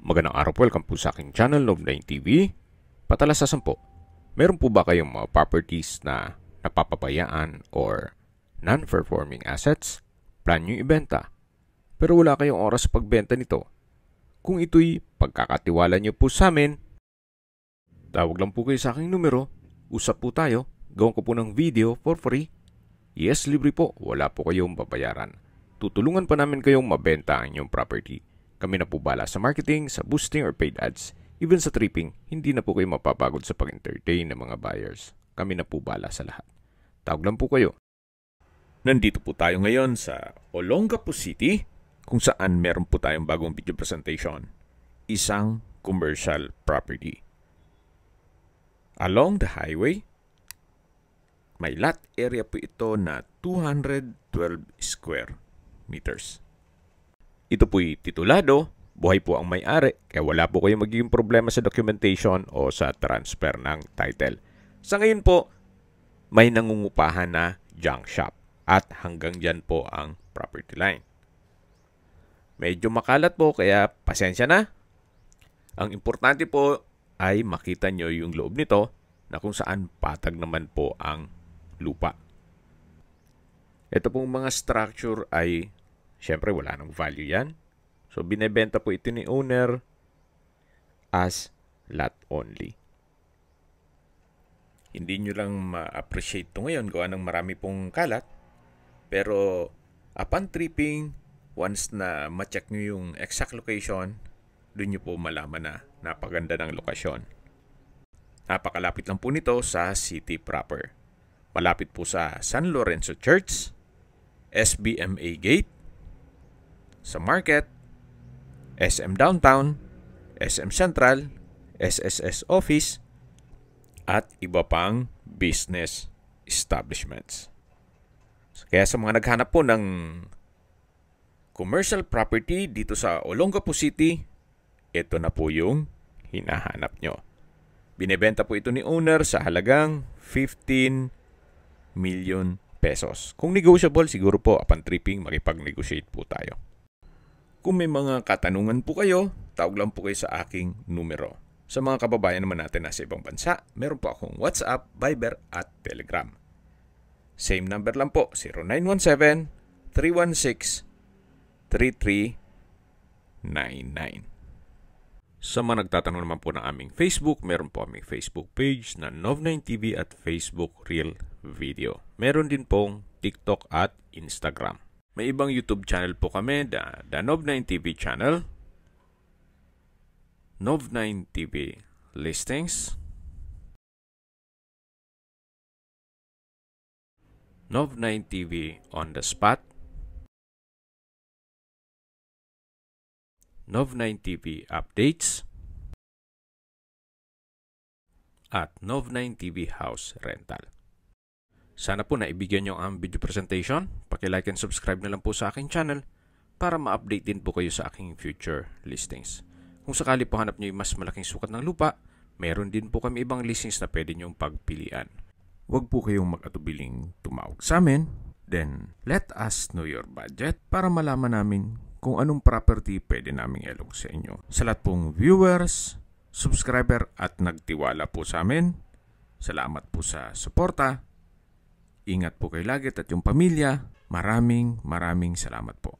Magandang araw po, welcome po sa aking channel, Nov9 TV. Patalasasan po, meron po ba kayong mga properties na napapabayaan or non-performing assets? Plan nyo ibenta, pero wala kayong oras sa pagbenta nito. Kung ito'y pagkakatiwala nyo po sa amin, tawag lang po kayo sa aking numero, usap po tayo, gawin ko po ng video for free. Yes, libre po, wala po kayong babayaran. Tutulungan pa namin kayong mabenta ang inyong property. Kami na po bala sa marketing, sa boosting or paid ads. Even sa tripping, hindi na po kayo mapapagod sa pag-entertain ng mga buyers. Kami na po bala sa lahat. Tawag lang po kayo. Nandito po tayo ngayon sa Olongapo City, kung saan meron po tayong bagong video presentation. Isang commercial property. Along the highway, may lot area po ito na 212 square meters. Ito po'y titulado, buhay po ang may-ari, kaya wala po kayong magiging problema sa documentation o sa transfer ng title. Sa ngayon po, may nangungupahan na junk shop at hanggang dyan po ang property line. Medyo makalat po kaya pasensya na. Ang importante po ay makita nyo yung loob nito na kung saan patag naman po ang lupa. Ito pong mga structure ay syempre wala nang value yan. So binebenta po ito ni owner as lot only. Hindi nyo lang ma-appreciate ito ngayon gawa ng marami pong kalat. Pero upon tripping, once na ma-check nyo yung exact location, doon nyo po malaman na napaganda ng lokasyon. Napakalapit lang po nito sa city proper. Malapit po sa San Lorenzo Church, SBMA Gate, sa Market, SM Downtown, SM Central, SSS Office, at iba pang business establishments. Kaya sa mga naghanap po ng commercial property dito sa Olongapo City, ito na po yung hinahanap nyo. Binebenta po ito ni owner sa halagang 15 million pesos. Kung negotiable, siguro po upon tripping, makipag-negotiate po tayo. Kung may mga katanungan po kayo, tawag lang po kayo sa aking numero. Sa mga kababayan naman natin na sa ibang bansa, meron po akong WhatsApp, Viber at Telegram. Same number lang po, 0917-316-3399. Sa mga nagtatanong naman po ng aming Facebook, meron po aming Facebook page na Nov9 TV at Facebook Real Video. Meron din pong TikTok at Instagram. May ibang YouTube channel po kami, the Nov9 TV channel, Nov9 TV Listings, Nov9 TV On The Spot, Nov9 TV Updates, at Nov9 TV House Rental. Sana po naibigyan nyo ang video presentation. Paki-like and subscribe na lang po sa aking channel para ma-update din po kayo sa aking future listings. Kung sakali po hanap nyo yung mas malaking sukat ng lupa, meron din po kami ibang listings na pwede nyong pagpilian. Huwag po kayong mag-atubiling tumawag sa amin. Then, let us know your budget para malaman namin kung anong property pwede naming ilog sa inyo. Sa lahat pong viewers, subscriber at nagtiwala po sa amin, salamat po sa suporta. Ingat po kayo lagi at yung pamilya. Maraming salamat po.